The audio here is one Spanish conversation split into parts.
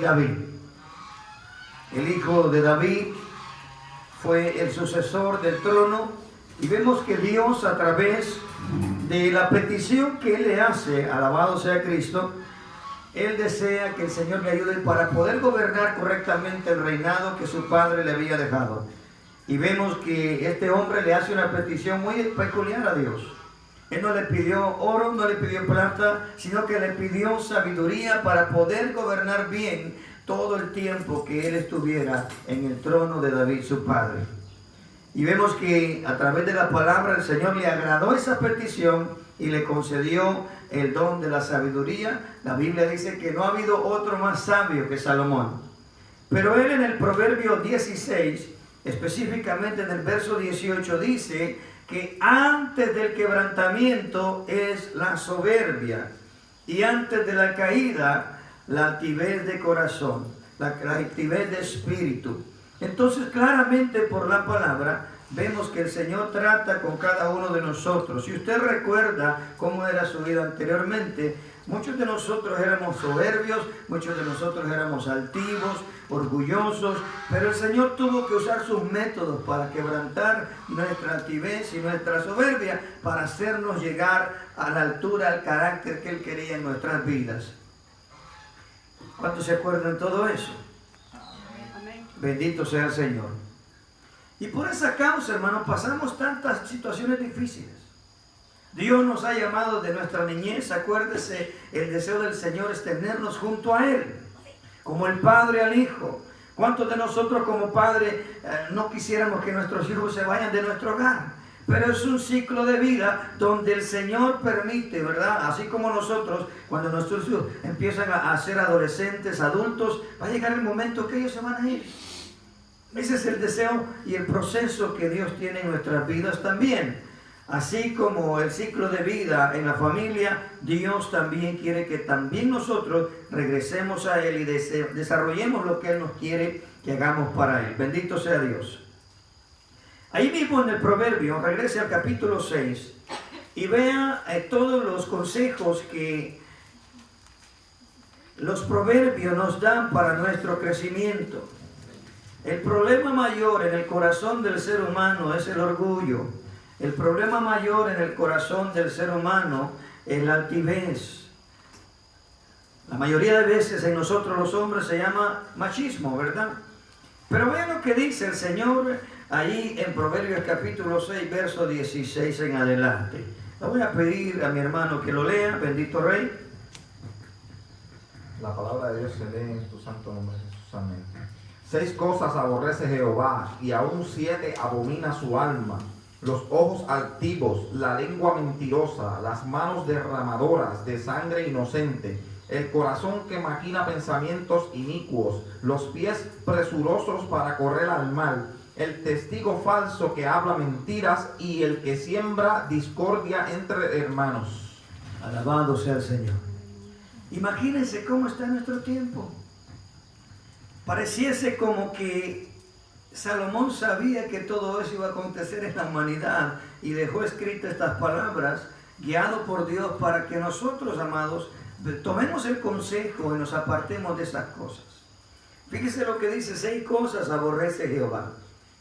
David. El hijo de David fue el sucesor del trono, y vemos que Dios, a través de la petición que Él le hace, alabado sea Cristo, Él desea que el Señor le ayude para poder gobernar correctamente el reinado que su padre le había dejado. Y vemos que este hombre le hace una petición muy peculiar a Dios. Él no le pidió oro, no le pidió plata, sino que le pidió sabiduría para poder gobernar bien todo el tiempo que él estuviera en el trono de David, su padre. Y vemos que a través de la palabra el Señor le agradó esa petición y le concedió el don de la sabiduría. La Biblia dice que no ha habido otro más sabio que Salomón. Pero él en el Proverbio 16, específicamente en el verso 18, dice que antes del quebrantamiento es la soberbia, y antes de la caída la altivez de corazón, la altivez de espíritu. Entonces, claramente por la palabra vemos que el Señor trata con cada uno de nosotros. Si usted recuerda cómo era su vida anteriormente, muchos de nosotros éramos soberbios, muchos de nosotros éramos altivos, orgullosos, pero el Señor tuvo que usar sus métodos para quebrantar nuestra altivez y nuestra soberbia, para hacernos llegar a la altura, al carácter que Él quería en nuestras vidas. ¿Cuántos se acuerdan de todo eso? Amén. Bendito sea el Señor. Y por esa causa, hermanos, pasamos tantas situaciones difíciles. Dios nos ha llamado de nuestra niñez. Acuérdese, el deseo del Señor es tenernos junto a Él, como el Padre al Hijo. ¿Cuántos de nosotros como padre no quisiéramos que nuestros hijos se vayan de nuestro hogar? Pero es un ciclo de vida donde el Señor permite, ¿verdad? Así como nosotros, cuando nuestros hijos empiezan a ser adolescentes, adultos, va a llegar el momento que ellos se van a ir. Ese es el deseo y el proceso que Dios tiene en nuestras vidas también. Así como el ciclo de vida en la familia, Dios también quiere que también nosotros regresemos a Él y desarrollemos lo que Él nos quiere que hagamos para Él. Bendito sea Dios. Ahí mismo en el Proverbio, regrese al capítulo 6 y vea todos los consejos que los proverbios nos dan para nuestro crecimiento. El problema mayor en el corazón del ser humano es el orgullo. El problema mayor en el corazón del ser humano es la altivez. La mayoría de veces en nosotros los hombres se llama machismo, ¿verdad? Pero vean lo que dice el Señor ahí en Proverbios capítulo 6, verso 16 en adelante. Le voy a pedir a mi hermano que lo lea, bendito Rey. La palabra de Dios se lee en tu santo nombre, Jesús. Amén. 6 cosas aborrece Jehová, y aún 7 abomina su alma: los ojos altivos, la lengua mentirosa, las manos derramadoras de sangre inocente, el corazón que maquina pensamientos inicuos, los pies presurosos para correr al mal, el testigo falso que habla mentiras, y el que siembra discordia entre hermanos. Alabado sea el Señor. Imagínense cómo está nuestro tiempo. Pareciese como que Salomón sabía que todo eso iba a acontecer en la humanidad y dejó escritas estas palabras, guiado por Dios, para que nosotros, amados, tomemos el consejo y nos apartemos de esas cosas. Fíjese lo que dice: 6 cosas aborrece Jehová.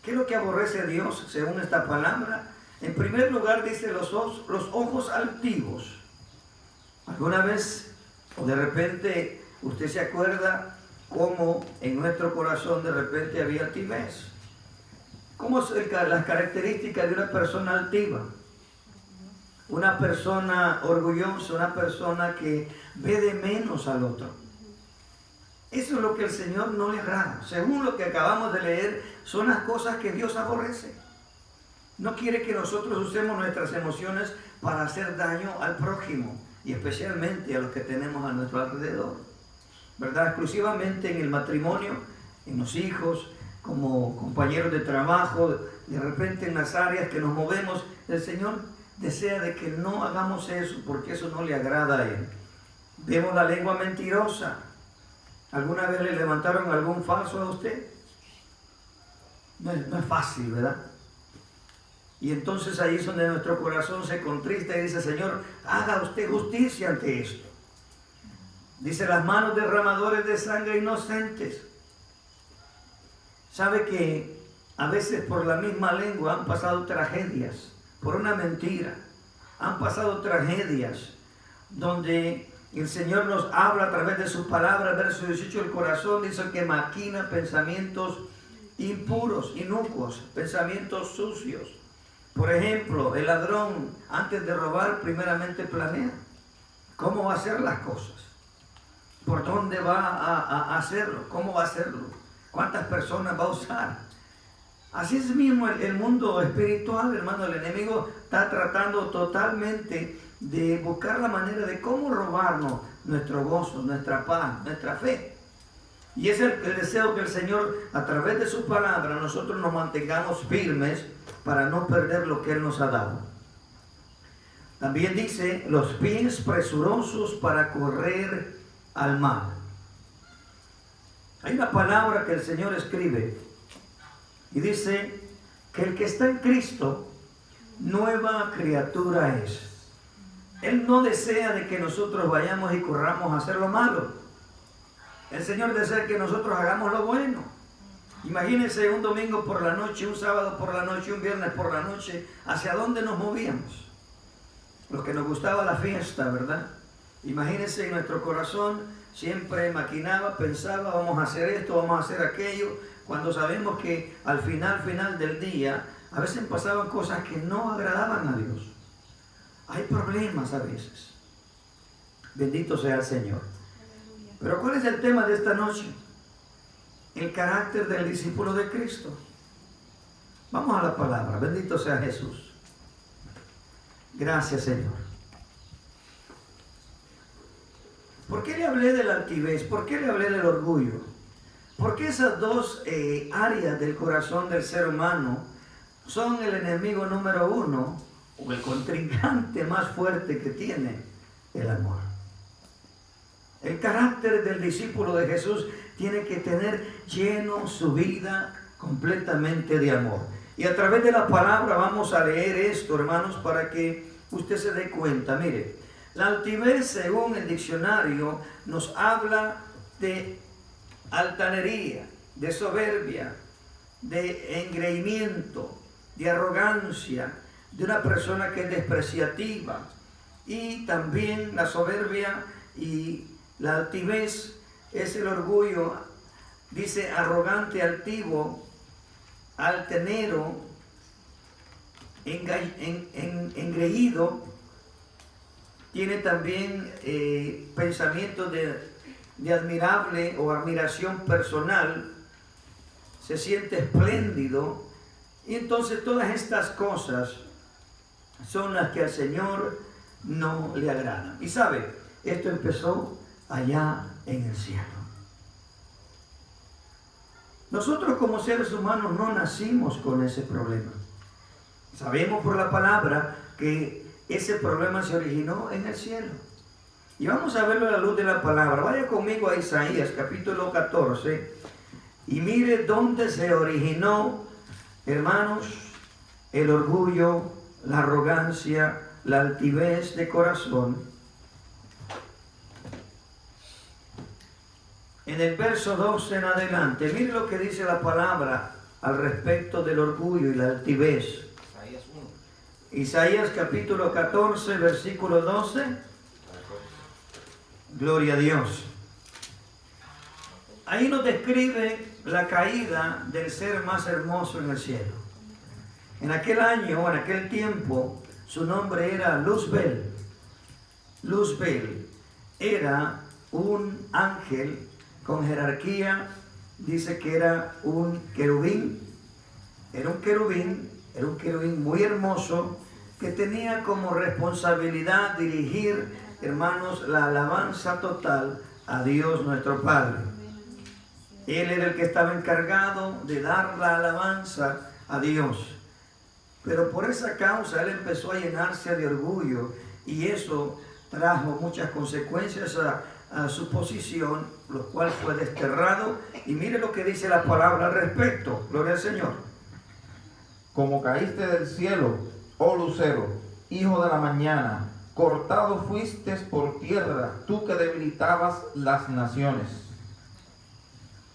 ¿Qué es lo que aborrece Dios según esta palabra? En primer lugar dice los ojos altivos. ¿Alguna vez o de repente usted se acuerda cómo en nuestro corazón de repente había altivez? ¿Cómo son las características de una persona altiva? Una persona orgullosa, una persona que ve de menos al otro. Eso es lo que el Señor no le agrada. Según lo que acabamos de leer, son las cosas que Dios aborrece. No quiere que nosotros usemos nuestras emociones para hacer daño al prójimo, y especialmente a los que tenemos a nuestro alrededor, ¿verdad? Exclusivamente en el matrimonio, en los hijos, como compañeros de trabajo, de repente en las áreas que nos movemos. El Señor desea de que no hagamos eso, porque eso no le agrada a Él. Vemos la lengua mentirosa. ¿Alguna vez le levantaron algún falso a usted? No es fácil, ¿verdad? Y entonces ahí es donde nuestro corazón se contrista y dice: Señor, haga usted justicia ante esto. Dice, las manos derramadores de sangre inocentes. ¿Sabe que a veces por la misma lengua han pasado tragedias? Por una mentira. Han pasado tragedias donde el Señor nos habla a través de su palabra. Verso 18, el corazón dice que maquina pensamientos impuros, inicuos, pensamientos sucios. Por ejemplo, el ladrón antes de robar primeramente planea cómo va a hacer las cosas, por dónde va a hacerlo, cómo va a hacerlo, cuántas personas va a usar. Así es mismo el mundo espiritual, hermano. El enemigo está tratando totalmente de buscar la manera de cómo robarnos nuestro gozo, nuestra paz, nuestra fe. Y es el deseo que el Señor, a través de su palabra, nosotros nos mantengamos firmes para no perder lo que Él nos ha dado. También dice, los pies presurosos para correr al mal. Hay una palabra que el Señor escribe y dice que el que está en Cristo, nueva criatura es. Él no desea de que nosotros vayamos y corramos a hacer lo malo. El Señor desea que nosotros hagamos lo bueno. Imagínense un domingo por la noche, un sábado por la noche, un viernes por la noche, ¿hacia dónde nos movíamos? Los que nos gustaba la fiesta, ¿verdad? Imagínense, en nuestro corazón siempre maquinaba, pensaba, vamos a hacer esto, vamos a hacer aquello, cuando sabemos que al final del día, a veces pasaban cosas que no agradaban a Dios. Hay problemas a veces. Bendito sea el Señor. Pero ¿cuál es el tema de esta noche? El carácter del discípulo de Cristo. Vamos a la palabra. Bendito sea Jesús. Gracias, Señor. ¿Por qué le hablé de la altivez? ¿Por qué le hablé del orgullo? Porque esas dos áreas del corazón del ser humano son el enemigo número uno, o el contrincante más fuerte que tiene el amor. El carácter del discípulo de Jesús tiene que tener lleno su vida completamente de amor. Y a través de la palabra vamos a leer esto, hermanos, para que usted se dé cuenta. Mire, la altivez, según el diccionario, nos habla de altanería, de soberbia, de engreimiento, de arrogancia, de una persona que es despreciativa. Y también la soberbia y la altivez es el orgullo, dice arrogante, altivo, altanero, engreído. Tiene también pensamientos de admirable o admiración personal, se siente espléndido. Y entonces todas estas cosas son las que al Señor no le agradan. Y sabe, esto empezó allá en el cielo. Nosotros como seres humanos no nacimos con ese problema. Sabemos por la palabra que ese problema se originó en el cielo. Y vamos a verlo a la luz de la palabra. Vaya conmigo a Isaías capítulo 14 y mire dónde se originó, hermanos, el orgullo, la arrogancia, la altivez de corazón. En el verso 12 en adelante, mire lo que dice la palabra al respecto del orgullo y la altivez. Isaías 1. Isaías capítulo 14, versículo 12. Gloria a Dios. Ahí nos describe la caída del ser más hermoso en el cielo. En aquel año, en aquel tiempo, su nombre era Luzbel. Luzbel era un ángel con jerarquía, dice que era un querubín. Era un querubín muy hermoso que tenía como responsabilidad dirigir, hermanos, la alabanza total a Dios nuestro Padre. Él era el que estaba encargado de dar la alabanza a Dios. Pero por esa causa él empezó a llenarse de orgullo y eso trajo muchas consecuencias a su posición, lo cual fue desterrado. Y mire lo que dice la palabra al respecto. Gloria al Señor. Como caíste del cielo, oh lucero, hijo de la mañana, Cortado fuiste por tierra, tú que debilitabas las naciones.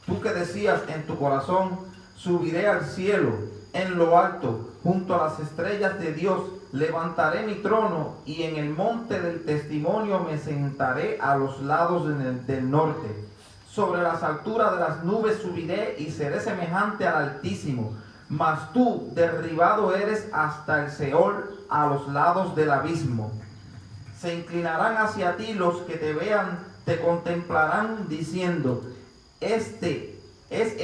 Tú que decías en tu corazón, subiré al cielo, en lo alto, junto a las estrellas de Dios, levantaré mi trono y en el monte del testimonio me sentaré a los lados del norte. Sobre las alturas de las nubes subiré y seré semejante al Altísimo. Mas tú derribado eres hasta el Seol, a los lados del abismo. Se inclinarán hacia ti los que te vean, te contemplarán diciendo, este es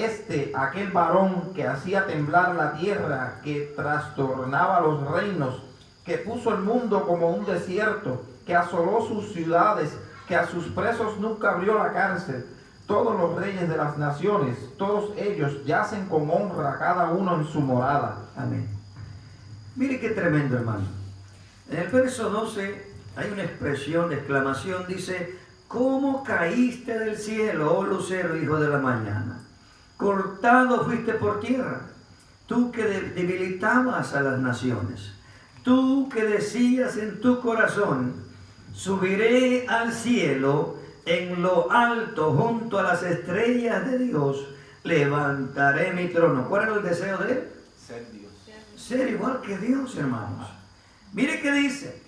aquel varón que hacía temblar la tierra, que trastornaba los reinos, que puso el mundo como un desierto, que asoló sus ciudades, que a sus presos nunca abrió la cárcel. Todos los reyes de las naciones, todos ellos yacen con honra, cada uno en su morada. Amén. Mire qué tremendo, hermano. En el verso 12 hay una expresión de exclamación, dice, ¿cómo caíste del cielo, oh lucero, hijo de la mañana? Cortado fuiste por tierra, tú que debilitabas a las naciones, tú que decías en tu corazón, subiré al cielo, en lo alto, junto a las estrellas de Dios, levantaré mi trono. ¿Cuál era el deseo de él? Ser Dios. Ser igual que Dios, hermanos. Mire qué dice.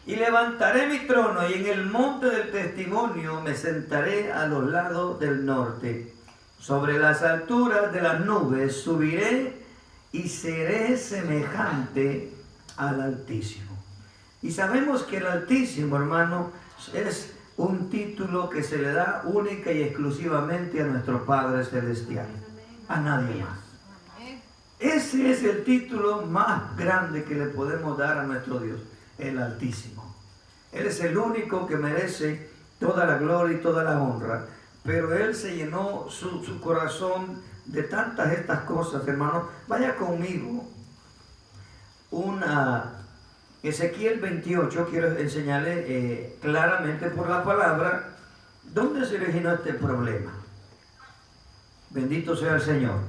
Y levantaré mi trono y en el monte del testimonio me sentaré a los lados del norte. Sobre las alturas de las nubes subiré y seré semejante al Altísimo. Y sabemos que el Altísimo, hermano, es un título que se le da única y exclusivamente a nuestro Padre Celestial, a nadie más. Ese es el título más grande que le podemos dar a nuestro Dios, el Altísimo. Él es el único que merece toda la gloria y toda la honra, pero Él se llenó su corazón de tantas estas cosas, hermano. Vaya conmigo, Ezequiel 28, quiero enseñarle claramente por la palabra dónde se originó este problema. Bendito sea el Señor.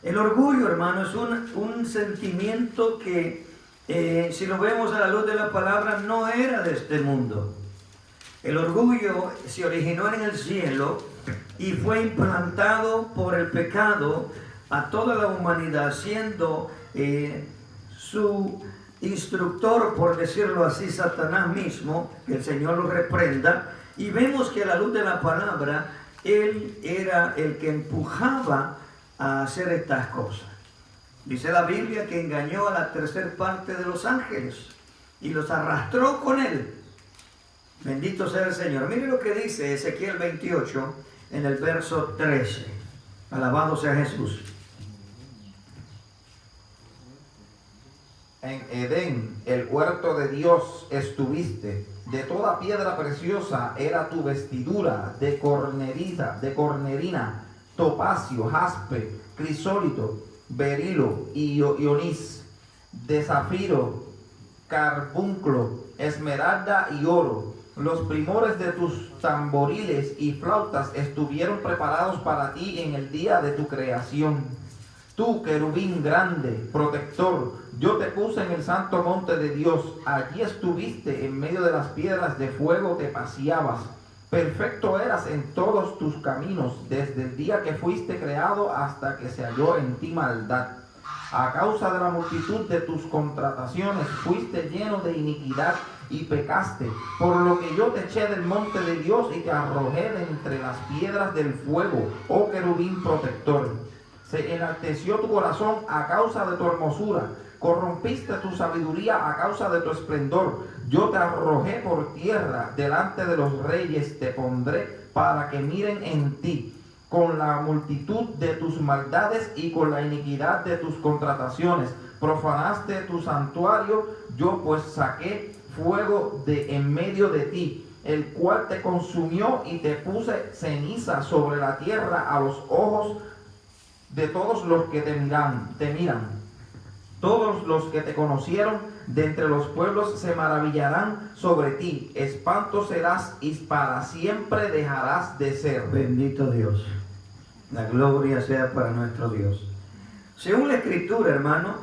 El orgullo, hermano, es un sentimiento que, si lo vemos a la luz de la palabra, no era de este mundo. El orgullo se originó en el cielo y fue implantado por el pecado a toda la humanidad, siendo su instructor, por decirlo así, Satanás mismo, que el Señor lo reprenda. Y vemos que a la luz de la palabra, él era el que empujaba a hacer estas cosas. Dice la Biblia que engañó a la tercer parte de los ángeles y los arrastró con él. Bendito sea el Señor. Mire lo que dice Ezequiel 28 en el verso 13. Alabado sea Jesús. En Edén, el huerto de Dios, estuviste. De toda piedra preciosa era tu vestidura, de cornerina, topacio, jaspe, crisólito, berilo y onís, de zafiro, carbunclo, esmeralda y oro. Los primores de tus tamboriles y flautas estuvieron preparados para ti en el día de tu creación. Tú, querubín grande, protector, yo te puse en el santo monte de Dios. Allí estuviste en medio de las piedras de fuego, te paseabas. Perfecto eras en todos tus caminos, desde el día que fuiste creado hasta que se halló en ti maldad. A causa de la multitud de tus contrataciones fuiste lleno de iniquidad y pecaste, por lo que yo te eché del monte de Dios y te arrojé de entre las piedras del fuego, oh querubín protector. Se enalteció tu corazón a causa de tu hermosura, corrompiste tu sabiduría a causa de tu esplendor. Yo te arrojé por tierra, delante de los reyes te pondré para que miren en ti. Con la multitud de tus maldades y con la iniquidad de tus contrataciones, profanaste tu santuario, yo pues saqué fuego de en medio de ti, el cual te consumió y te puse ceniza sobre la tierra a los ojos de todos los que te miran. Todos los que te conocieron de entre los pueblos se maravillarán sobre ti. Espanto serás y para siempre dejarás de ser. Bendito Dios. La gloria sea para nuestro Dios. Según la Escritura, hermano,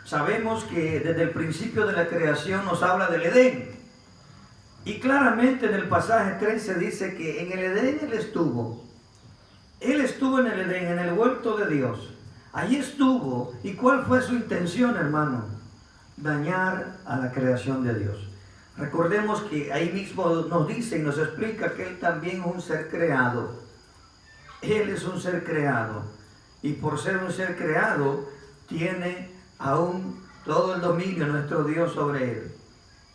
sabemos que desde el principio de la creación nos habla del Edén. Y claramente en el pasaje 13 dice que en el Edén Él estuvo. Él estuvo en el Edén, en el huerto de Dios. Allí estuvo. ¿Y cuál fue su intención, hermano? Dañar a la creación de Dios. Recordemos que ahí mismo nos dice y nos explica que Él también es un ser creado. Él es un ser creado. Y por ser un ser creado, tiene aún todo el dominio nuestro Dios sobre Él.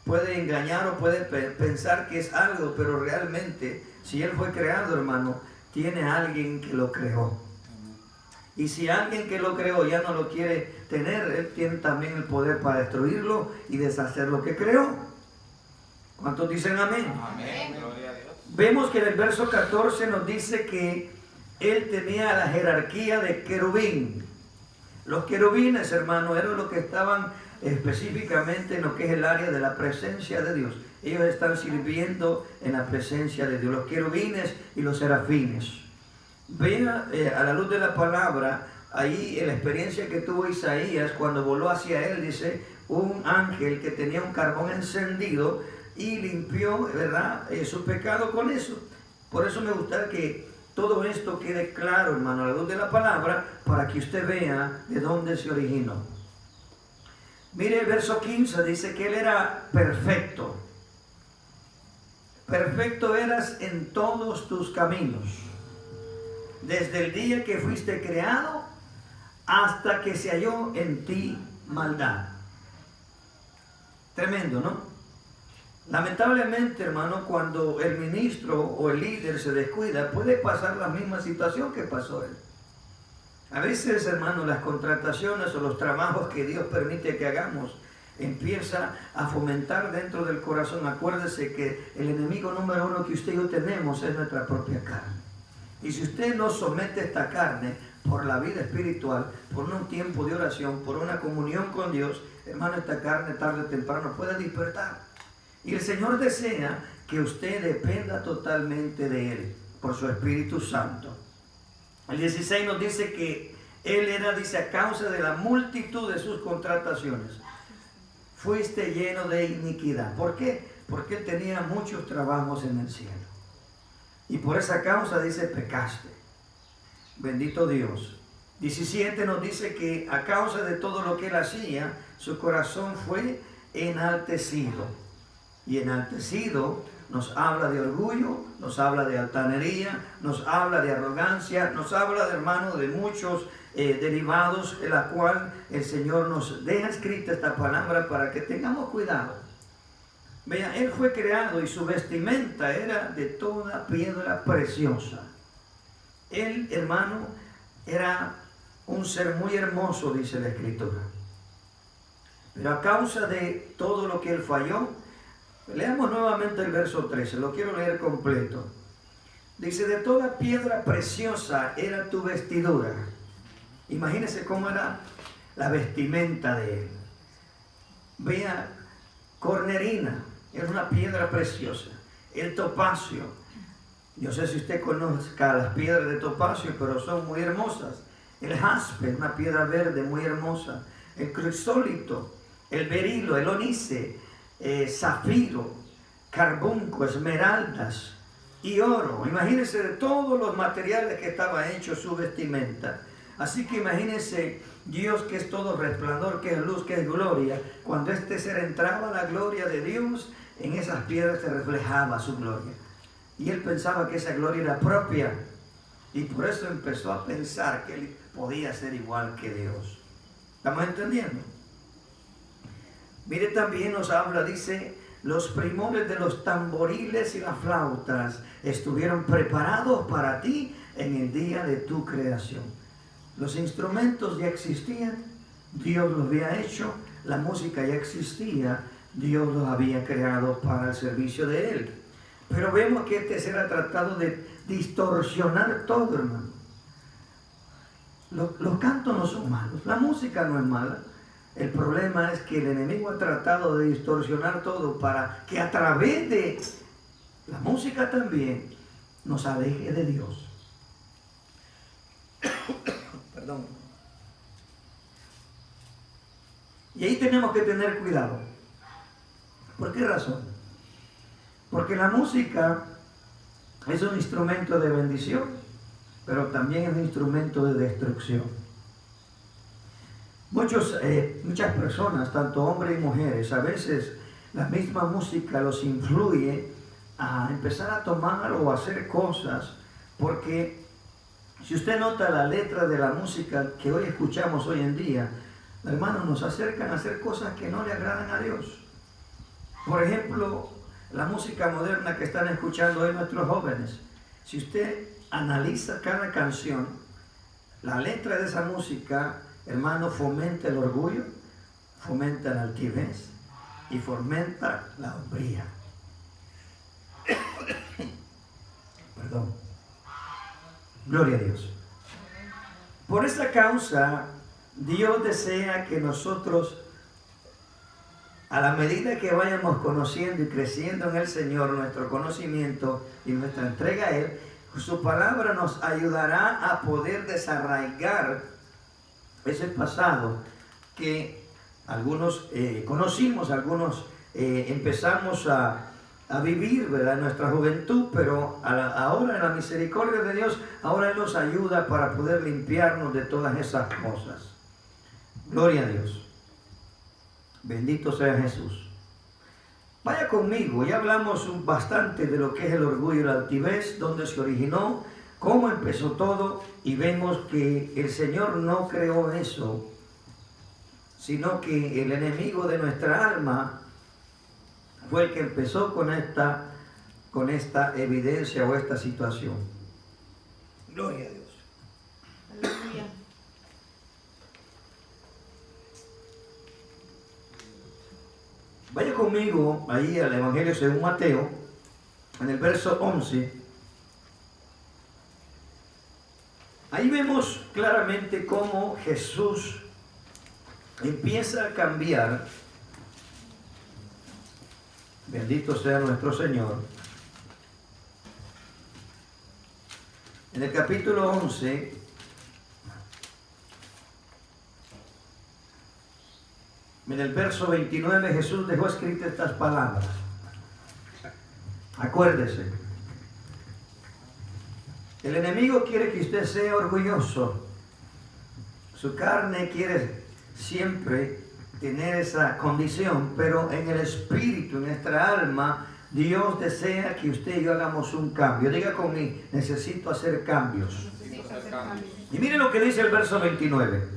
Puede engañar o puede pensar que es algo, pero realmente, si Él fue creado, hermano, tiene a alguien que lo creó. Y si alguien que lo creó ya no lo quiere tener, Él tiene también el poder para destruirlo y deshacer lo que creó. ¿Cuántos dicen amén? Amén. Gloria a Dios. Vemos que en el verso 14 nos dice que Él tenía la jerarquía de querubín. Los querubines, hermano, eran los que estaban específicamente en lo que es el área de la presencia de Dios. Ellos están sirviendo en la presencia de Dios, los querubines y los serafines. Vea a la luz de la palabra, ahí en la experiencia que tuvo Isaías cuando voló hacia él, dice, un ángel que tenía un carbón encendido y limpió, ¿verdad?, su pecado con eso. Por eso me gusta que todo esto quede claro, hermano, a la luz de la palabra, para que usted vea de dónde se originó. Mire el verso 15, dice que Él era perfecto. Perfecto eras en todos tus caminos, desde el día que fuiste creado hasta que se halló en ti maldad. Tremendo, ¿no? Lamentablemente, hermano, cuando el ministro o el líder se descuida, puede pasar la misma situación que pasó él. A veces, hermano, las contrataciones o los trabajos que Dios permite que hagamos empieza a fomentar dentro del corazón. Acuérdese que el enemigo número uno que usted y yo tenemos es nuestra propia carne. Y si usted no somete esta carne por la vida espiritual, por un tiempo de oración, por una comunión con Dios, hermano, esta carne tarde o temprano puede despertar. Y el Señor desea que usted dependa totalmente de Él, por su Espíritu Santo. El 16 nos dice que Él era, dice, a causa de la multitud de sus contrataciones, fuiste lleno de iniquidad. ¿Por qué? Porque Él tenía muchos trabajos en el cielo. Y por esa causa, dice, pecaste. Bendito Dios. 17 nos dice que a causa de todo lo que Él hacía, su corazón fue enaltecido. Y enaltecido nos habla de orgullo, nos habla de altanería, nos habla de arrogancia, nos habla, de hermano, de muchos derivados, en la cual el Señor nos deja escrita esta palabra para que tengamos cuidado. Vea, Él fue creado y su vestimenta era de toda piedra preciosa. Él, hermano, era un ser muy hermoso, dice la Escritura. Pero a causa de todo lo que Él falló, leamos nuevamente el verso 13, lo quiero leer completo. Dice, de toda piedra preciosa era tu vestidura. Imagínese cómo era la vestimenta de Él. Vea, cornerina, era una piedra preciosa. El topacio, yo sé si usted conozca las piedras de topacio, pero son muy hermosas. El jaspe, una piedra verde muy hermosa. El crisólito, el berilo, el onice, zafiro, carbunco, esmeraldas y oro. Imagínense de todos los materiales que estaba hecho su vestimenta. Así que imagínense Dios, que es todo resplandor, que es luz, que es gloria. Cuando este ser entraba, la gloria de Dios, en esas piedras se reflejaba su gloria. Y él pensaba que esa gloria era propia. Y por eso empezó a pensar que él podía ser igual que Dios. ¿Estamos entendiendo? Mire, también nos habla, dice, los primores de los tamboriles y las flautas estuvieron preparados para ti en el día de tu creación. Los instrumentos ya existían, Dios los había hecho, la música ya existía, Dios los había creado para el servicio de Él. Pero vemos que este ser ha tratado de distorsionar todo, hermano. Los cantos no son malos, la música no es mala. El problema es que el enemigo ha tratado de distorsionar todo para que a través de la música también nos aleje de Dios. Perdón. Y ahí tenemos que tener cuidado. ¿Por qué razón? Porque la música es un instrumento de bendición, pero también es un instrumento de destrucción. Muchas personas, tanto hombres y mujeres, a veces la misma música los influye a empezar a tomar o a hacer cosas, porque si usted nota la letra de la música que hoy escuchamos hoy en día, hermanos, nos acercan a hacer cosas que no le agradan a Dios. Por ejemplo, la música moderna que están escuchando hoy nuestros jóvenes. Si usted analiza cada canción, la letra de esa música, hermano, fomenta el orgullo, fomenta la altivez y fomenta la hombría. Perdón. Gloria a Dios. Por esa causa, Dios desea que nosotros, a la medida que vayamos conociendo y creciendo en el Señor, nuestro conocimiento y nuestra entrega a Él, su palabra nos ayudará a poder desarraigar ese pasado que algunos conocimos, algunos empezamos a vivir, ¿verdad?, en nuestra juventud, pero ahora en la misericordia de Dios, ahora Él nos ayuda para poder limpiarnos de todas esas cosas. Gloria a Dios. Bendito sea Jesús. Vaya conmigo, ya hablamos bastante de lo que es el orgullo y la altivez, dónde se originó, cómo empezó todo, y vemos que el Señor no creó eso, sino que el enemigo de nuestra alma fue el que empezó con esta evidencia o esta situación. Gloria a Dios. Aleluya. Vaya conmigo ahí al Evangelio según Mateo, en el verso 11. Ahí vemos claramente cómo Jesús empieza a cambiar. Bendito sea nuestro Señor. En el capítulo 11, en el verso 29, Jesús dejó escritas estas palabras. Acuérdese, el enemigo quiere que usted sea orgulloso. Su carne quiere siempre tener esa condición, pero en el espíritu, en nuestra alma, Dios desea que usted y yo hagamos un cambio. Diga conmigo, necesito hacer cambios. Y mire lo que dice el verso 29.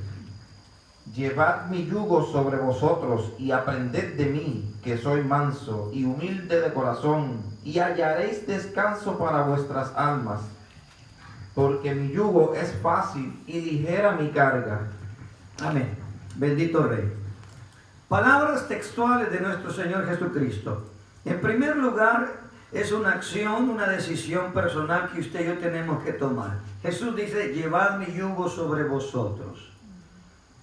Llevad mi yugo sobre vosotros y aprended de mí, que soy manso y humilde de corazón, y hallaréis descanso para vuestras almas, porque mi yugo es fácil y ligera mi carga. Amén. Bendito Rey. Palabras textuales de nuestro Señor Jesucristo. En primer lugar, es una acción, una decisión personal que usted y yo tenemos que tomar. Jesús dice, llevad mi yugo sobre vosotros.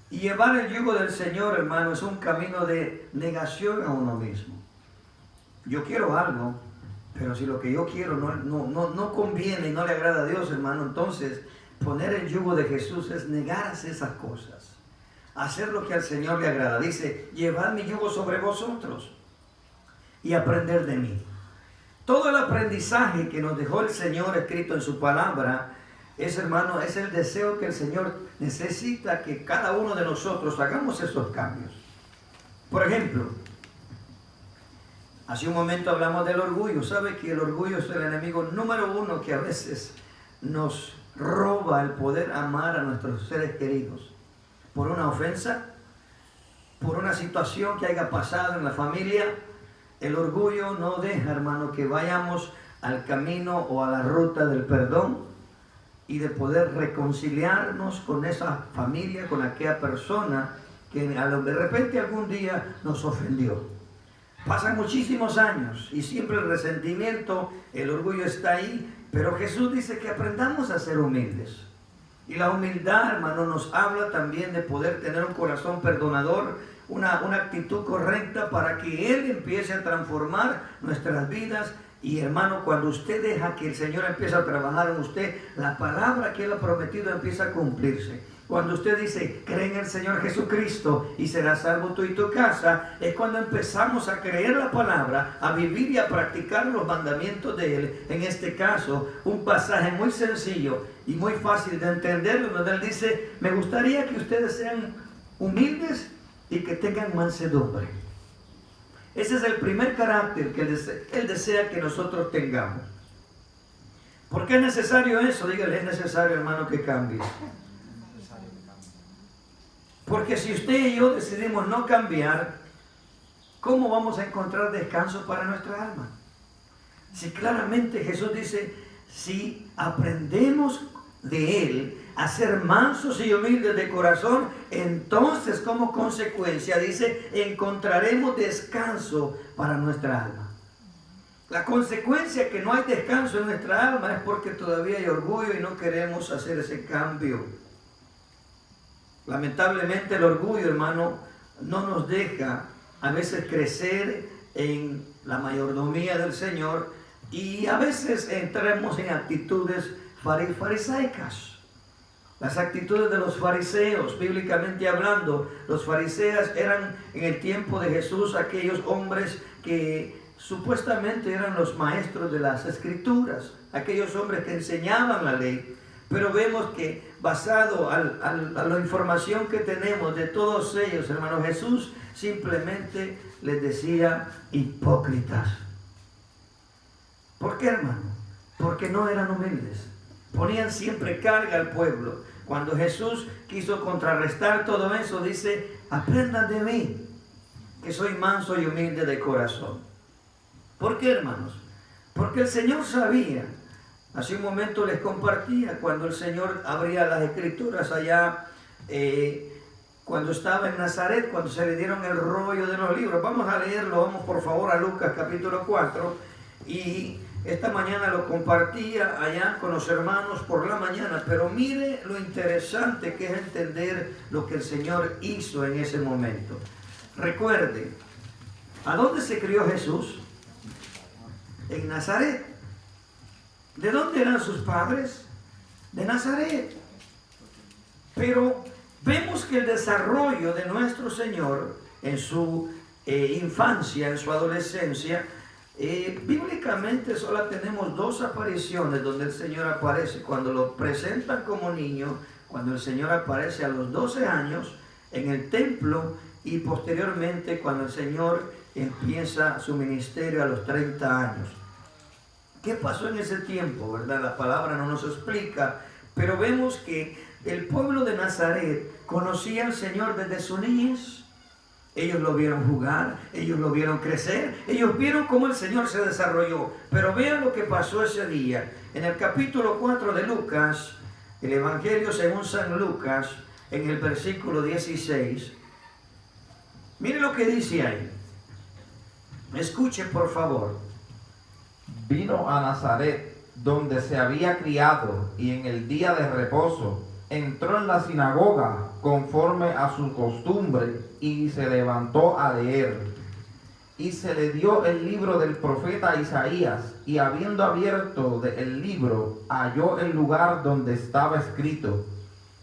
Y llevar el yugo del Señor, hermano, es un camino de negación a uno mismo. Yo quiero algo, pero si lo que yo quiero no conviene y no le agrada a Dios, hermano, entonces poner el yugo de Jesús es negarse esas cosas. Hacer lo que al Señor le agrada. Dice, llevad mi yugo sobre vosotros y aprender de mí. Todo el aprendizaje que nos dejó el Señor escrito en su palabra es, hermano, es el deseo que el Señor necesita que cada uno de nosotros hagamos esos cambios. Por ejemplo, hace un momento hablamos del orgullo. ¿Sabe que el orgullo es el enemigo número uno que a veces nos roba el poder amar a nuestros seres queridos? Por una ofensa, por una situación que haya pasado en la familia. El orgullo no deja, hermano, que vayamos al camino o a la ruta del perdón y de poder reconciliarnos con esa familia, con aquella persona que de repente algún día nos ofendió. Pasan muchísimos años y siempre el resentimiento, el orgullo está ahí, pero Jesús dice que aprendamos a ser humildes. Y la humildad, hermano, nos habla también de poder tener un corazón perdonador, una actitud correcta para que Él empiece a transformar nuestras vidas Y hermano, cuando usted deja que el Señor empiece a trabajar en usted, la palabra que Él ha prometido empieza a cumplirse. Cuando usted dice, cree en el Señor Jesucristo y serás salvo tú y tu casa, es cuando empezamos a creer la palabra, a vivir y a practicar los mandamientos de Él. En este caso, un pasaje muy sencillo y muy fácil de entender, donde Él dice, me gustaría que ustedes sean humildes y que tengan mansedumbre. Ese es el primer carácter que Él desea que nosotros tengamos. ¿Por qué es necesario eso? Dígale, es necesario, hermano, que cambie. Porque si usted y yo decidimos no cambiar, ¿cómo vamos a encontrar descanso para nuestra alma? Si claramente Jesús dice, si aprendemos de Él a ser mansos y humildes de corazón, entonces como consecuencia, dice, encontraremos descanso para nuestra alma. La consecuencia que no hay descanso en nuestra alma es porque todavía hay orgullo y no queremos hacer ese cambio. Lamentablemente el orgullo, hermano, no nos deja a veces crecer en la mayordomía del Señor y a veces entramos en actitudes farisaicas. Las actitudes de los fariseos, bíblicamente hablando, los fariseos eran en el tiempo de Jesús aquellos hombres que supuestamente eran los maestros de las escrituras, aquellos hombres que enseñaban la ley. Pero vemos que basado a la información que tenemos de todos ellos, hermano, Jesús simplemente les decía hipócritas. ¿Por qué, hermano? Porque no eran humildes. Ponían siempre carga al pueblo. Cuando Jesús quiso contrarrestar todo eso, dice, aprendan de mí, que soy manso y humilde de corazón. ¿Por qué, hermanos? Porque el Señor sabía. Hace un momento les compartía cuando el Señor abría las escrituras allá, cuando estaba en Nazaret, cuando se le dieron el rollo de los libros. Vamos a leerlo, vamos por favor a Lucas capítulo 4. Y esta mañana lo compartía allá con los hermanos por la mañana. Pero mire lo interesante que es entender lo que el Señor hizo en ese momento. Recuerde, ¿a dónde se crió Jesús? En Nazaret. ¿De dónde eran sus padres? De Nazaret. Pero vemos que el desarrollo de nuestro Señor en su infancia, en su adolescencia, bíblicamente solo tenemos dos apariciones donde el Señor aparece. Cuando lo presentan como niño, cuando el Señor aparece a los 12 años en el templo y posteriormente cuando el Señor empieza su ministerio a los 30 años. ¿Qué pasó en ese tiempo, verdad? La palabra no nos explica, pero vemos que el pueblo de Nazaret conocía al Señor desde su niñez. Ellos lo vieron jugar, ellos lo vieron crecer, ellos vieron cómo el Señor se desarrolló. Pero vean lo que pasó ese día. En el capítulo 4 de Lucas, el Evangelio según San Lucas, en el versículo 16, miren lo que dice ahí. Escuchen por favor. Vino a Nazaret, donde se había criado, y en el día de reposo entró en la sinagoga conforme a su costumbre, y se levantó a leer. Y se le dio el libro del profeta Isaías, y habiendo abierto el libro, halló el lugar donde estaba escrito: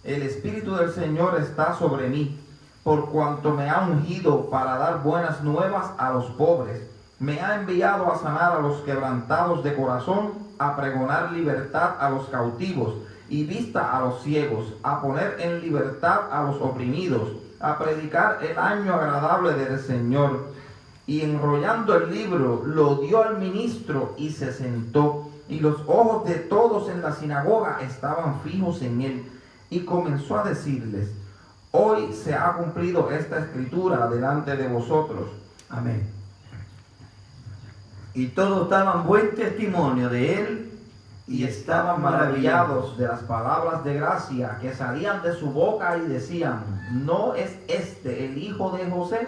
El Espíritu del Señor está sobre mí, por cuanto me ha ungido para dar buenas nuevas a los pobres. Me ha enviado a sanar a los quebrantados de corazón, a pregonar libertad a los cautivos y vista a los ciegos, a poner en libertad a los oprimidos, a predicar el año agradable del Señor. Y enrollando el libro, lo dio al ministro y se sentó. Y los ojos de todos en la sinagoga estaban fijos en él. Y comenzó a decirles: Hoy se ha cumplido esta escritura delante de vosotros. Amén. Y todos daban buen testimonio de él y estaban maravillados de las palabras de gracia que salían de su boca y decían: ¿No es este el hijo de José?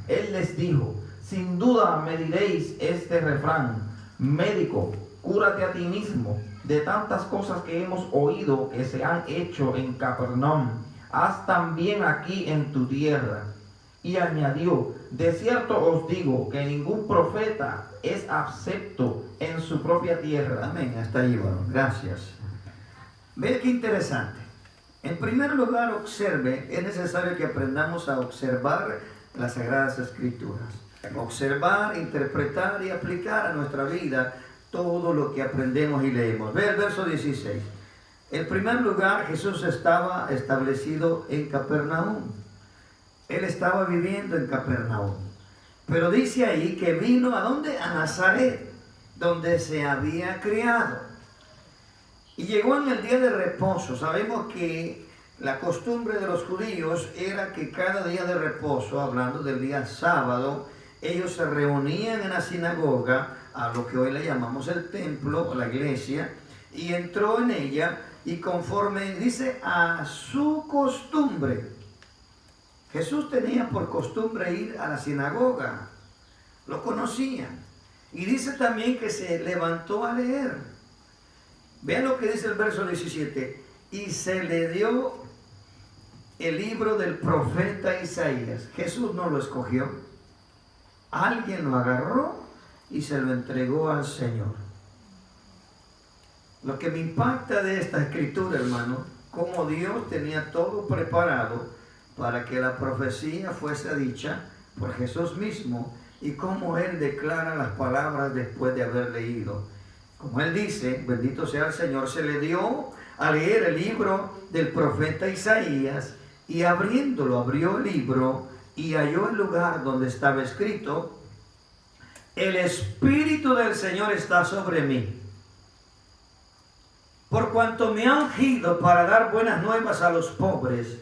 Él les dijo: Sin duda me diréis este refrán: Médico, cúrate a ti mismo. De tantas cosas que hemos oído que se han hecho en Capernaum, haz también aquí en tu tierra. Y añadió, de cierto os digo que ningún profeta es acepto en su propia tierra. Amén, hasta ahí, varón. Gracias. Ve qué interesante. En primer lugar, observe, es necesario que aprendamos a observar las Sagradas Escrituras. Observar, interpretar y aplicar a nuestra vida todo lo que aprendemos y leemos. Ve el verso 16. En primer lugar, Jesús estaba establecido en Capernaum. Él estaba viviendo en Capernaum. Pero dice ahí que vino ¿a dónde? A Nazaret, donde se había criado. Y llegó en el día de reposo. Sabemos que la costumbre de los judíos era que cada día de reposo, hablando del día sábado, ellos se reunían en la sinagoga, a lo que hoy le llamamos el templo o la iglesia, y entró en ella y conforme dice a su costumbre. Jesús tenía por costumbre ir a la sinagoga, lo conocían. Y dice también que se levantó a leer. Vean lo que dice el verso 17. Y se le dio el libro del profeta Isaías. Jesús no lo escogió. Alguien lo agarró y se lo entregó al Señor. Lo que me impacta de esta escritura, hermano, cómo Dios tenía todo preparado para que la profecía fuese dicha por Jesús mismo y cómo Él declara las palabras después de haber leído. Como Él dice, bendito sea el Señor, se le dio a leer el libro del profeta Isaías y abriéndolo, abrió el libro y halló el lugar donde estaba escrito: el Espíritu del Señor está sobre mí, por cuanto me ha ungido para dar buenas nuevas a los pobres,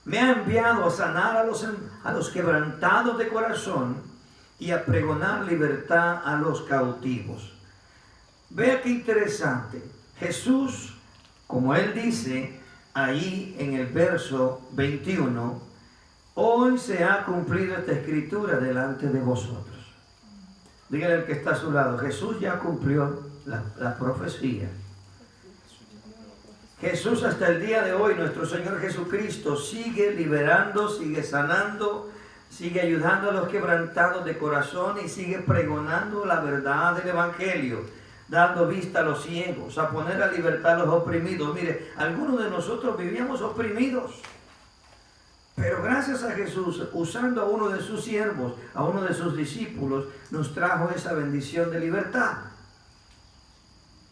me ha enviado a sanar a los quebrantados de corazón y a pregonar libertad a los cautivos. Vea qué interesante. Jesús, como Él dice ahí en el verso 21, hoy se ha cumplido esta escritura delante de vosotros. Dígale al que está a su lado, Jesús ya cumplió la profecía. Jesús hasta el día de hoy, nuestro Señor Jesucristo, sigue liberando, sigue sanando, sigue ayudando a los quebrantados de corazón y sigue pregonando la verdad del Evangelio, dando vista a los ciegos, a poner a libertad a los oprimidos. Mire, algunos de nosotros vivíamos oprimidos, pero gracias a Jesús, usando a uno de sus siervos, a uno de sus discípulos, nos trajo esa bendición de libertad.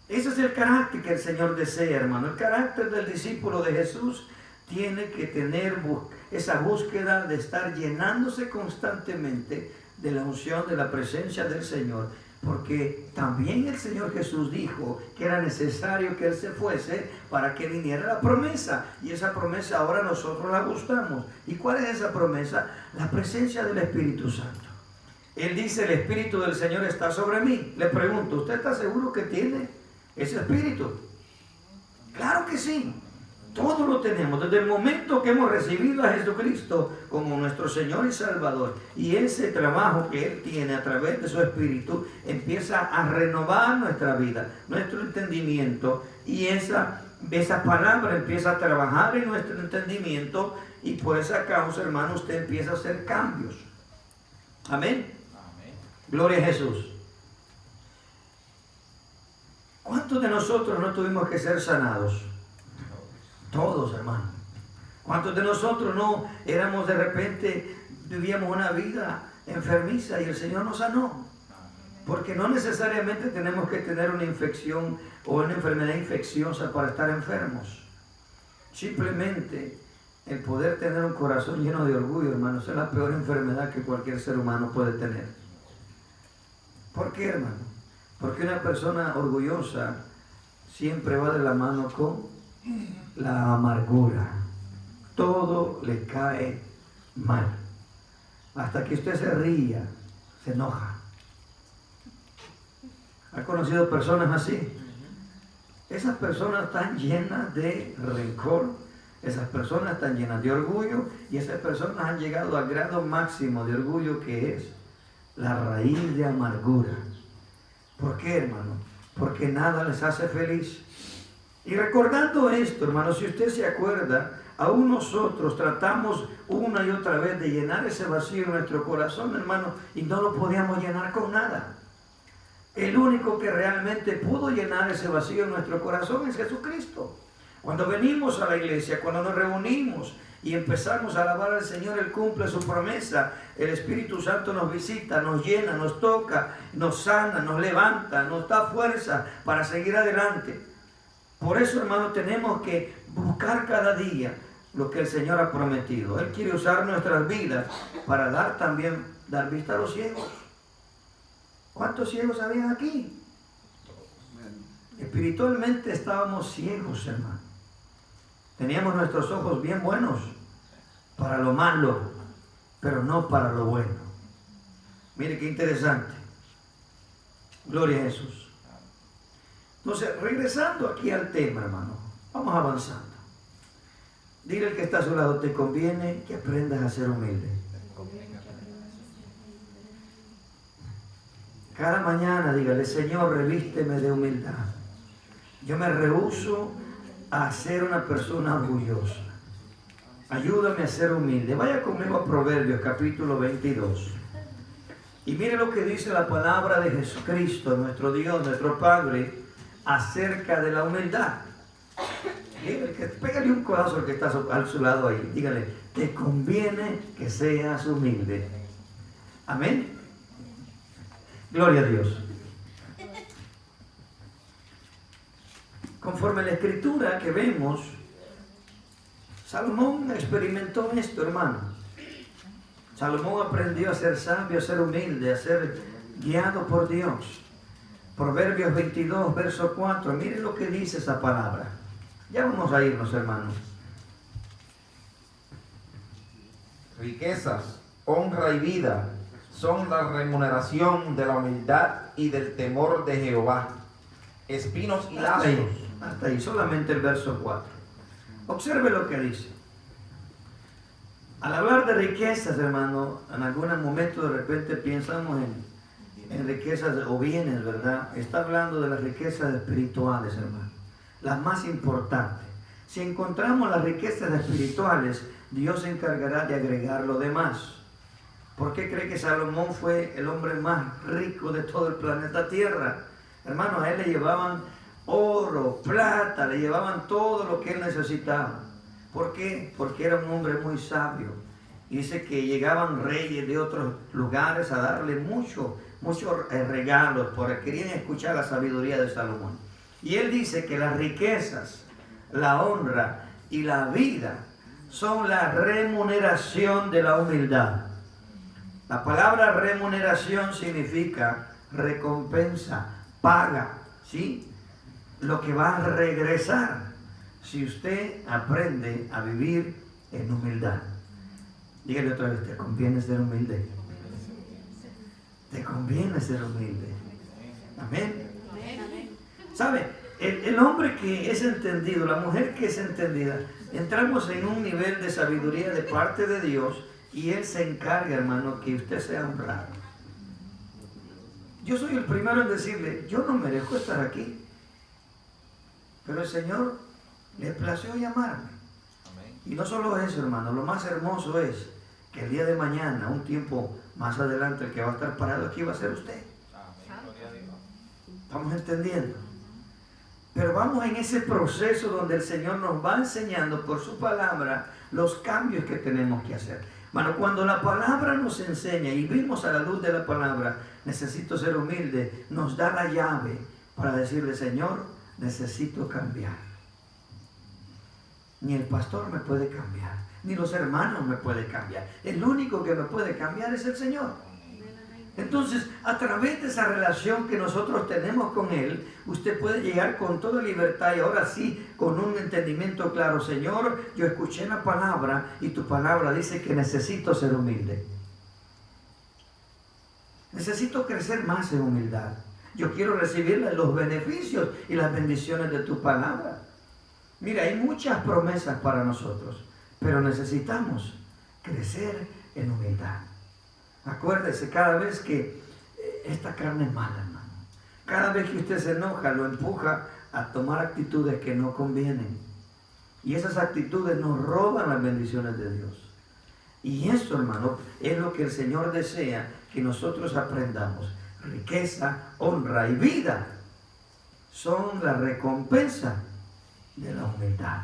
Ese es el carácter que el Señor desea, hermano. El carácter del discípulo de Jesús tiene que tener esa búsqueda de estar llenándose constantemente de la unción, de la presencia del Señor. Porque también el Señor Jesús dijo que era necesario que Él se fuese para que viniera la promesa. Y esa promesa ahora nosotros la buscamos. ¿Y cuál es esa promesa? La presencia del Espíritu Santo. Él dice, el Espíritu del Señor está sobre mí. Le pregunto, ¿usted está seguro que tiene ese Espíritu? Claro que sí. Todos lo tenemos. Desde el momento que hemos recibido a Jesucristo como nuestro Señor y Salvador. Y ese trabajo que Él tiene a través de su Espíritu empieza a renovar nuestra vida, nuestro entendimiento. Y esa palabra empieza a trabajar en nuestro entendimiento. Y por esa causa, hermano, usted empieza a hacer cambios. Amén. Amén. Gloria a Jesús. ¿Cuántos de nosotros no tuvimos que ser sanados? Todos, hermano. ¿Cuántos de nosotros no éramos de repente, vivíamos una vida enfermiza y el Señor nos sanó? Porque no necesariamente tenemos que tener una infección o una enfermedad infecciosa para estar enfermos. Simplemente el poder tener un corazón lleno de orgullo, hermanos, es la peor enfermedad que cualquier ser humano puede tener. ¿Por qué, hermano? Porque una persona orgullosa siempre va de la mano con la amargura. Todo le cae mal. Hasta que usted se ría, se enoja. ¿Ha conocido personas así? Esas personas están llenas de rencor, esas personas están llenas de orgullo y esas personas han llegado al grado máximo de orgullo que es la raíz de amargura. ¿Por qué, hermano? Porque nada les hace feliz. Y recordando esto, hermano, si usted se acuerda, aún nosotros tratamos una y otra vez de llenar ese vacío en nuestro corazón, hermano, y no lo podíamos llenar con nada. El único que realmente pudo llenar ese vacío en nuestro corazón es Jesucristo. Cuando venimos a la iglesia, cuando nos reunimos y empezamos a alabar al Señor, Él cumple su promesa. El Espíritu Santo nos visita, nos llena, nos toca, nos sana, nos levanta, nos da fuerza para seguir adelante. Por eso, hermano, tenemos que buscar cada día lo que el Señor ha prometido. Él quiere usar nuestras vidas para dar vista a los ciegos. ¿Cuántos ciegos habían aquí? Espiritualmente estábamos ciegos, hermano. Teníamos nuestros ojos bien buenos para lo malo, pero no para lo bueno. Mire qué interesante. Gloria a Jesús. Entonces, regresando aquí al tema, hermano, vamos avanzando. Dile al que está a su lado, te conviene que aprendas a ser humilde. Cada mañana dígale, Señor, revísteme de humildad. Yo me rehúso a ser una persona orgullosa. Ayúdame a ser humilde. Vaya conmigo a Proverbios capítulo 22. Y mire lo que dice la palabra de Jesucristo, nuestro Dios, nuestro Padre, acerca de la humildad. Pégale un codazo al que está a su lado ahí. Dígale, te conviene que seas humilde. Amén. Gloria a Dios. Conforme a la escritura que vemos, Salomón experimentó esto, hermano. Salomón aprendió a ser sabio, a ser humilde, a ser guiado por Dios. Proverbios 22, verso 4. Miren lo que dice esa palabra. Ya vamos a irnos, hermanos. Riquezas, honra y vida son la remuneración de la humildad y del temor de Jehová. Espinos y lazos. Hasta ahí, solamente el verso 4. Observe lo que dice. Al hablar de riquezas, hermano, en algún momento de repente pensamos en riquezas o bienes, ¿verdad? Está hablando de las riquezas espirituales, hermano. Las más importantes. Si encontramos las riquezas espirituales, Dios se encargará de agregar lo demás. ¿Por qué cree que Salomón fue el hombre más rico de todo el planeta Tierra? Hermanos, a él le llevaban oro, plata, le llevaban todo lo que él necesitaba. ¿Por qué? Porque era un hombre muy sabio. Dice que llegaban reyes de otros lugares a darle muchos regalos, porque querían escuchar la sabiduría de Salomón. Y él dice que las riquezas, la honra y la vida son la remuneración de la humildad. La palabra remuneración significa recompensa, paga, ¿sí? Lo que va a regresar si usted aprende a vivir en humildad. Dígale otra vez, ¿te conviene ser humilde? ¿Te conviene ser humilde? Amén. ¿Sabe? El hombre que es entendido, la mujer que es entendida, entramos en un nivel de sabiduría de parte de Dios y Él se encarga, hermano, que usted sea honrado. Yo soy el primero en decirle, yo no merezco estar aquí, pero el Señor le plació llamarme. Y no solo eso, hermano, lo más hermoso es que el día de mañana, un tiempo más adelante, el que va a estar parado aquí va a ser usted. ¿Estamos entendiendo? Pero vamos en ese proceso donde el Señor nos va enseñando por su palabra los cambios que tenemos que hacer. Bueno, cuando la palabra nos enseña y vimos a la luz de la palabra, necesito ser humilde, nos da la llave para decirle, Señor, necesito cambiar. Ni el pastor me puede cambiar, ni los hermanos me pueden cambiar. El único que me puede cambiar es el Señor. Entonces, a través de esa relación que nosotros tenemos con Él, usted puede llegar con toda libertad y ahora sí, con un entendimiento claro. Señor, yo escuché la palabra y tu palabra dice que necesito ser humilde. Necesito crecer más en humildad. Yo quiero recibir los beneficios y las bendiciones de tu palabra. Mira, hay muchas promesas para nosotros, pero necesitamos crecer en humildad. Acuérdese, cada vez que esta carne es mala, hermano. Cada vez que usted se enoja, lo empuja a tomar actitudes que no convienen. Y esas actitudes nos roban las bendiciones de Dios. Y eso, hermano, es lo que el Señor desea que nosotros aprendamos. Riqueza, honra y vida son la recompensa de la humildad.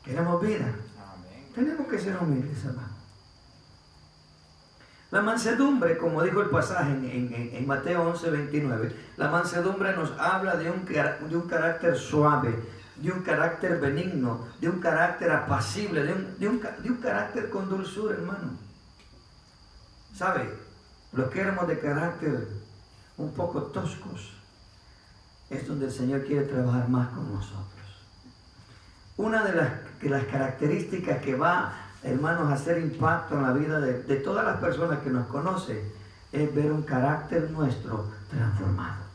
¿Queremos vida? Tenemos que ser humildes, hermano. La mansedumbre, como dijo el pasaje en Mateo 11:29, la mansedumbre nos habla de un carácter suave, de un carácter benigno, de un carácter apacible, de un carácter con dulzura, hermano. ¿Sabe? Los que éramos de carácter un poco toscos es donde el Señor quiere trabajar más con nosotros. Una de las características que va, hermanos, a hacer impacto en la vida de todas las personas que nos conocen es ver un carácter nuestro transformado.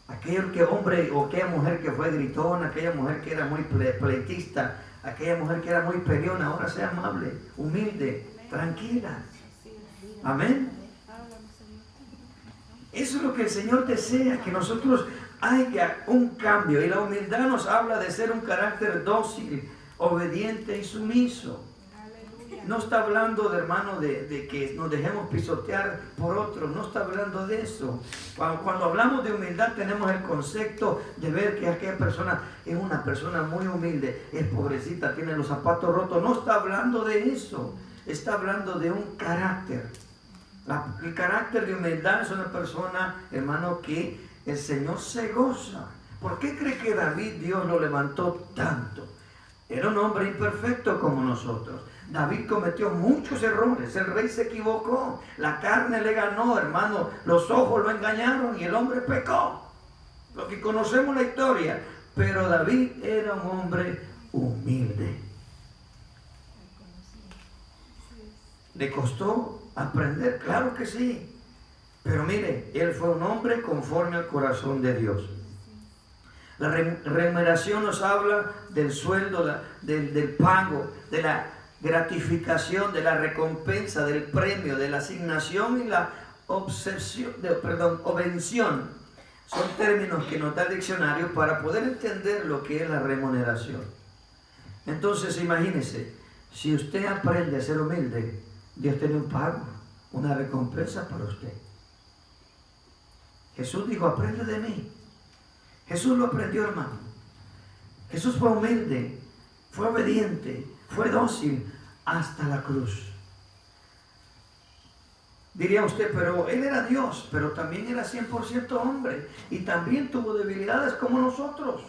Aquel hombre o aquella mujer que fue gritona, aquella mujer que era muy pleitista, aquella mujer que era muy peleona, ahora sea amable, humilde, tranquila. Amén. Eso es lo que el Señor desea, que nosotros haya un cambio. Y la humildad nos habla de ser un carácter dócil, obediente y sumiso. No está hablando, de hermano, de que nos dejemos pisotear por otros. No está hablando de eso. Cuando hablamos de humildad tenemos el concepto de ver que aquella persona es una persona muy humilde, es pobrecita, tiene los zapatos rotos. No está hablando de eso. Está hablando de un carácter. El carácter de humildad es una persona, hermano, que el Señor se goza. ¿Por qué cree que David, Dios lo levantó tanto? Era un hombre imperfecto como nosotros. David cometió muchos errores. El rey se equivocó. La carne le ganó, hermano. Los ojos lo engañaron y el hombre pecó. Lo que conocemos la historia. Pero David era un hombre humilde. ¿Le costó aprender? Claro que sí. Pero mire, él fue un hombre conforme al corazón de Dios. La remuneración nos habla del sueldo, del pago, de la gratificación, de la recompensa, del premio, de la asignación y la obvención. Son términos que nos da el diccionario para poder entender lo que es la remuneración. Entonces, imagínese, si usted aprende a ser humilde, Dios tiene un pago, una recompensa para usted. Jesús dijo, aprende de mí. Jesús lo aprendió, hermano. Jesús fue humilde, fue obediente, fue dócil hasta la cruz. Diría usted, pero él era Dios, pero también era 100% hombre y también tuvo debilidades como nosotros.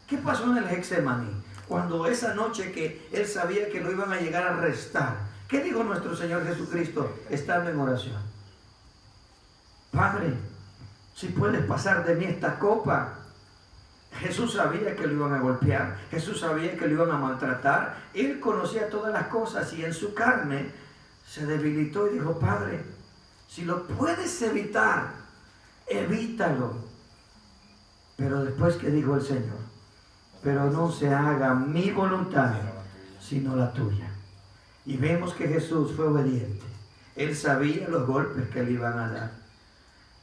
¿Qué pasó en el Getsemaní? Cuando esa noche que él sabía que lo iban a llegar a arrestar, ¿qué dijo nuestro Señor Jesucristo estando en oración? Padre, si puedes pasar de mí esta copa. Jesús sabía que lo iban a golpear. Jesús sabía que lo iban a maltratar. Él conocía todas las cosas y en su carne se debilitó y dijo, Padre, si lo puedes evitar, evítalo. Pero después que dijo el Señor, pero no se haga mi voluntad, sino la tuya. Y vemos que Jesús fue obediente. Él sabía los golpes que le iban a dar.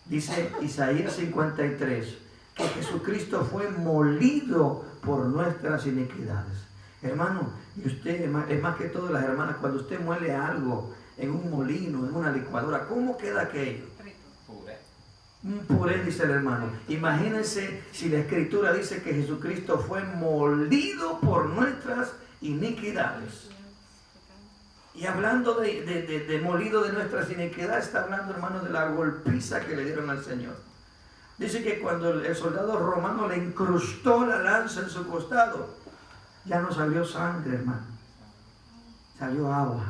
Dice Isaías 53, que Jesucristo fue molido por nuestras iniquidades. Hermano, y usted, es más que todo las hermanas, cuando usted muele algo en un molino, en una licuadora, ¿cómo queda aquello? Un puré, dice el hermano. Imagínense si la Escritura dice que Jesucristo fue molido por nuestras iniquidades. Y hablando de molido de nuestras iniquidades, está hablando, hermano, de la golpiza que le dieron al Señor. Dice que cuando el soldado romano le incrustó la lanza en su costado, ya no salió sangre, hermano. Salió agua.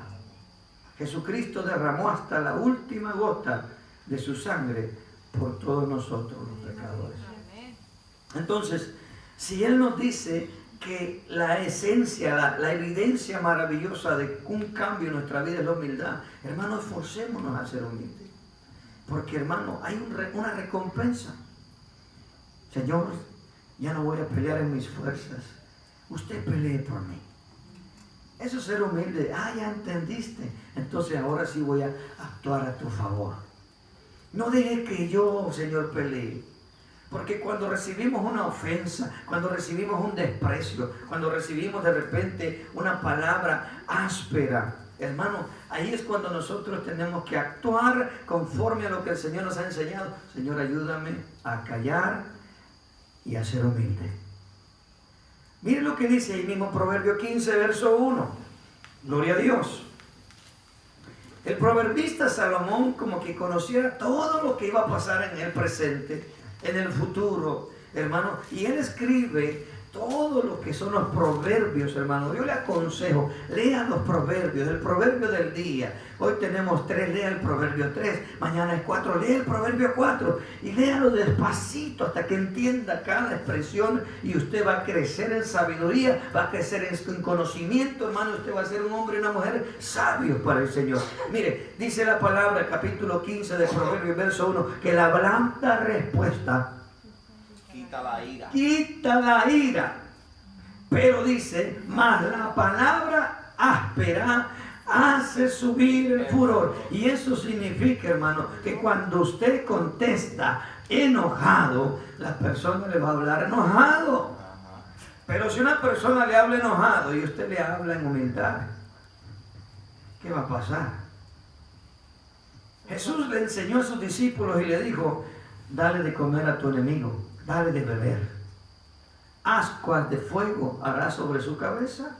Jesucristo derramó hasta la última gota de su sangre por todos nosotros los pecadores. Entonces, si Él nos dice que la esencia, la evidencia maravillosa de un cambio en nuestra vida es la humildad, hermanos, esforcémonos a ser humildes. Porque, hermano, hay una recompensa. Señor, ya no voy a pelear en mis fuerzas. Usted pelee por mí. Eso es ser humilde. Ya entendiste. Entonces ahora sí voy a actuar a tu favor. No deje que yo, Señor, pelee. Porque cuando recibimos una ofensa, cuando recibimos un desprecio, cuando recibimos de repente una palabra áspera, hermano, ahí es cuando nosotros tenemos que actuar conforme a lo que el Señor nos ha enseñado. Señor, ayúdame a callar y a ser humilde. Mire lo que dice ahí mismo Proverbio 15, verso 1. Gloria a Dios. El proverbista Salomón como que conocía todo lo que iba a pasar en el presente, en el futuro, hermano. Y él escribe todo lo que son los proverbios, hermano. Yo le aconsejo, lea los proverbios, el proverbio del día. Hoy tenemos 3, lea el proverbio 3, mañana es 4, lea el proverbio 4 y léalo despacito hasta que entienda cada expresión y usted va a crecer en sabiduría, va a crecer en conocimiento, hermano. Usted va a ser un hombre y una mujer sabios para el Señor. Mire, dice la palabra, capítulo 15 de Proverbios, verso 1, que la blanda respuesta quita la ira. Quita la ira. Pero dice, más la palabra áspera hace subir el furor. Y eso significa, hermano, que cuando usted contesta enojado, la persona le va a hablar enojado. Pero si una persona le habla enojado y usted le habla en humildad, ¿qué va a pasar? Jesús le enseñó a sus discípulos y le dijo, dale de comer a tu enemigo, dale de beber. Ascuas de fuego hará sobre su cabeza.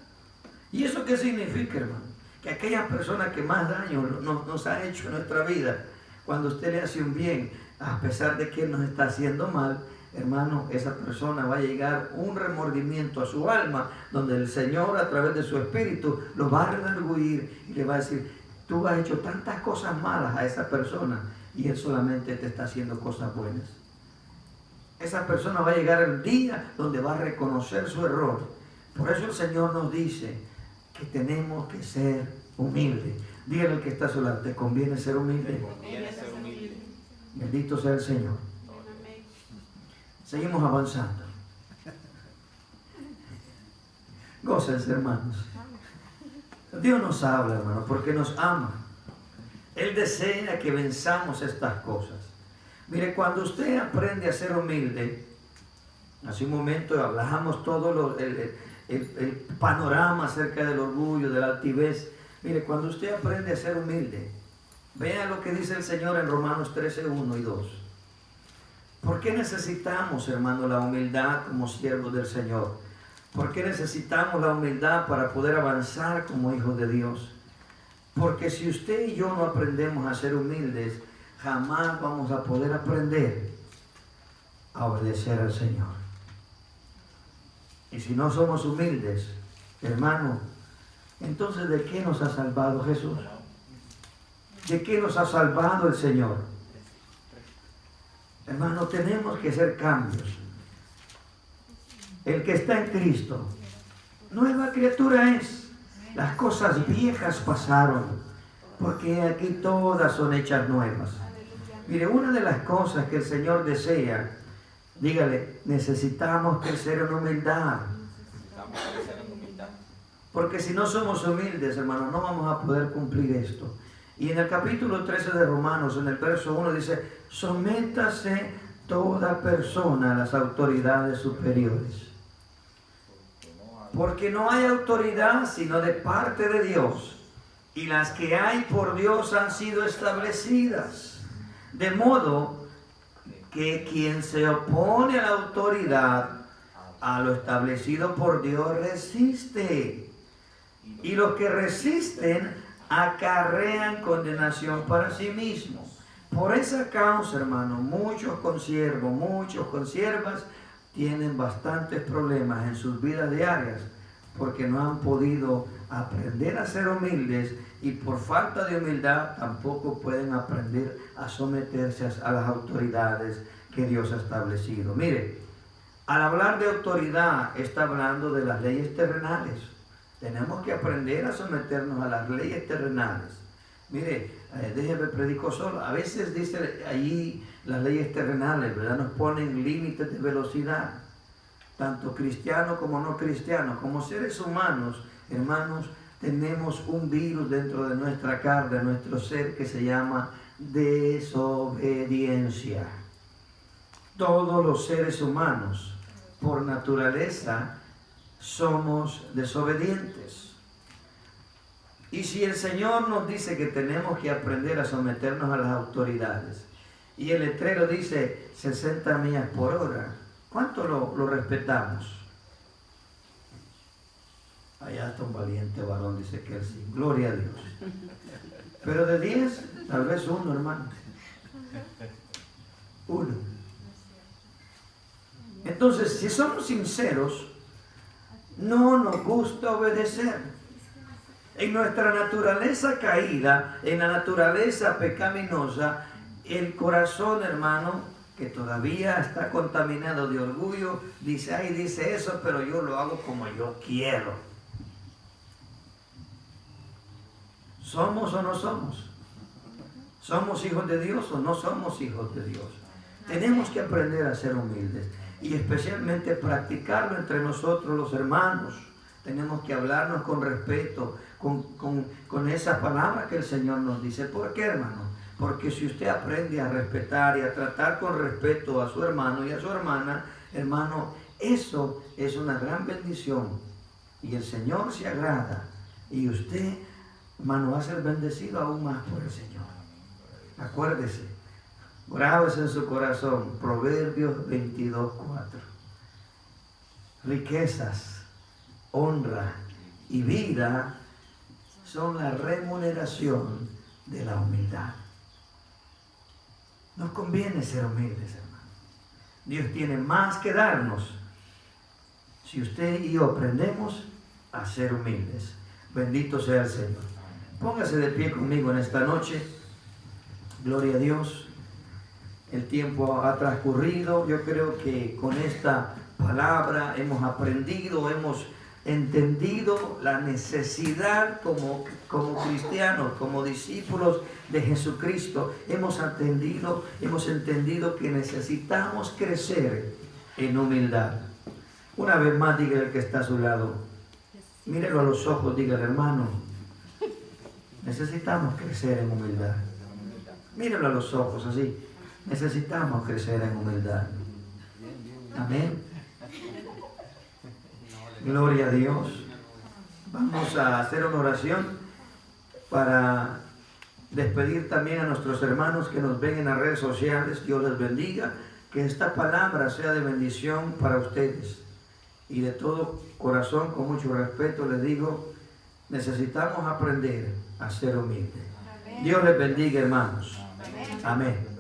¿Y eso qué significa, hermano? Que aquella persona que más daño nos ha hecho en nuestra vida, cuando usted le hace un bien, a pesar de que él nos está haciendo mal, hermano, esa persona va a llegar un remordimiento a su alma, donde el Señor a través de su espíritu lo va a redarguir y le va a decir, tú has hecho tantas cosas malas a esa persona y él solamente te está haciendo cosas buenas. Esa persona va a llegar el día donde va a reconocer su error. Por eso el Señor nos dice que tenemos que ser humildes. Dígale al que está a su lado, ¿te conviene ser humilde? Conviene ser humilde. Bendito sea el Señor. Seguimos avanzando. Gócense, hermanos. Dios nos habla, hermanos, porque nos ama. Él desea que venzamos estas cosas. Mire, cuando usted aprende a ser humilde, hace un momento hablamos todo el panorama acerca del orgullo, de la altivez. Mire, cuando usted aprende a ser humilde, vea lo que dice el Señor en Romanos 13, 1 y 2. ¿Por qué necesitamos, hermano, la humildad como siervos del Señor? ¿Por qué necesitamos la humildad para poder avanzar como hijos de Dios? Porque si usted y yo no aprendemos a ser humildes, jamás vamos a poder aprender a obedecer al Señor. Y si no somos humildes, hermano, entonces ¿de qué nos ha salvado Jesús? ¿De qué nos ha salvado el Señor? Hermano, tenemos que hacer cambios. El que está en Cristo, nueva criatura es. Las cosas viejas pasaron, porque aquí todas son hechas nuevas. Mire, una de las cosas que el Señor desea, dígale, necesitamos crecer en humildad. Porque si no somos humildes, hermano, no vamos a poder cumplir esto. Y en el capítulo 13 de Romanos, en el verso 1 dice, sométase toda persona a las autoridades superiores. Porque no hay autoridad sino de parte de Dios. Y las que hay por Dios han sido establecidas. De modo que quien se opone a la autoridad, a lo establecido por Dios, resiste. Y los que resisten acarrean condenación para sí mismos. Por esa causa, hermano, muchos consiervos, muchos consiervas tienen bastantes problemas en sus vidas diarias porque no han podido aprender a ser humildes y por falta de humildad tampoco pueden aprender a someterse a las autoridades que Dios ha establecido. Mire, al hablar de autoridad está hablando de las leyes terrenales. Tenemos que aprender a someternos a las leyes terrenales. Mire, déjeme predico solo. A veces dice allí las leyes terrenales, ¿verdad? Nos ponen límites de velocidad. Tanto cristianos como no cristianos, como seres humanos, hermanos, tenemos un virus dentro de nuestra carne, de nuestro ser, que se llama desobediencia. Todos los seres humanos, por naturaleza, somos desobedientes. Y si el Señor nos dice que tenemos que aprender a someternos a las autoridades, y el letrero dice 60 millas por hora, ¿cuánto lo respetamos? Allá está un valiente varón, dice que sí, gloria a Dios. Pero de 10, tal vez uno, hermano. Uno. Entonces, si somos sinceros, no nos gusta obedecer. En nuestra naturaleza caída, en la naturaleza pecaminosa, el corazón, hermano, que todavía está contaminado de orgullo, dice, ay, dice eso, pero yo lo hago como yo quiero. ¿Somos o no somos? ¿Somos hijos de Dios o no somos hijos de Dios? Tenemos que aprender a ser humildes y especialmente practicarlo entre nosotros los hermanos. Tenemos que hablarnos con respeto, con esa palabra que el Señor nos dice. ¿Por qué, hermano? Porque si usted aprende a respetar y a tratar con respeto a su hermano y a su hermana, hermano, eso es una gran bendición. Y el Señor se agrada. Y usted, hermano, va a ser bendecido aún más por el Señor. Acuérdese, grábese en su corazón, Proverbios 22:4. Riquezas, honra y vida son la remuneración de la humildad. Nos conviene ser humildes, hermano. Dios tiene más que darnos si usted y yo aprendemos a ser humildes. Bendito sea el Señor. Póngase de pie conmigo en esta noche. Gloria a Dios. El tiempo ha transcurrido. Yo creo que con esta palabra hemos aprendido, hemos entendido la necesidad como cristianos, como discípulos de Jesucristo. Hemos entendido que necesitamos crecer en humildad. Una vez más, diga el que está a su lado, mírelo a los ojos, diga, hermano, necesitamos crecer en humildad. Mírelo a los ojos así. Necesitamos crecer en humildad. Amén. Gloria a Dios. Vamos a hacer una oración para despedir también a nuestros hermanos que nos ven en las redes sociales. Dios les bendiga. Que esta palabra sea de bendición para ustedes. Y de todo corazón, con mucho respeto, les digo, necesitamos aprender a ser humildes. Dios les bendiga, hermanos. Amén.